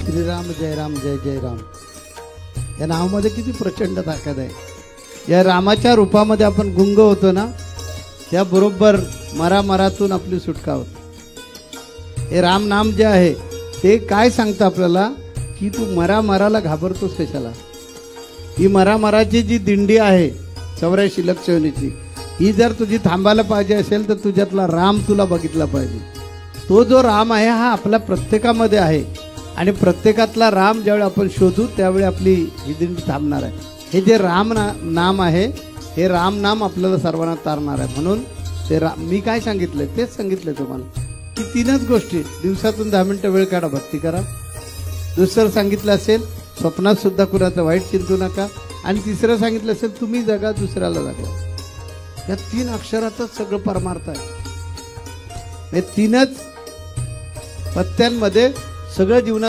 श्रीराम जय राम जय जय राम या नावामध्ये किती प्रचंड ताकद आहे। या रामाच्या रूपामध्ये आपण गुंग होतो ना, त्याबरोबर मरातून आपली सुटका होते। हे राम नाम जे आहे ते काय सांगतं आपल्याला की तू मराला घाबरतोस कशाला। ही मराची जी दिंडी आहे 84 लक्ष योनीची, ही जर तुझी थांबायला पाहिजे असेल तर तुझ्यातला राम तुला बघितला पाहिजे। तो जो राम आहे हा आपल्या प्रत्येकामध्ये आहे आणि प्रत्येकातला राम ज्यावेळी आपण शोधू त्यावेळी आपली ही दिंडी थांबणार आहे। हे जे नाम आहे हे राम नाम आपल्याला सर्वांना तारणार आहे। म्हणून ते मी काय सांगितलंय तेच सांगितलंय तुम्हाला की 3च गोष्टी, दिवसातून 10 मिनिटं वेळ काढा, भक्ती करा। दुसरं सांगितलं असेल स्वप्नात सुद्धा कुणाचं वाईट चिंतू नका, आणि तिसरं सांगितलं असेल तुम्ही जगा दुसऱ्याला जगा। या 3 अक्षरातच सगळं परमार्थ आहे। हे 3च पत्त्यांमध्ये सगळं जीवनात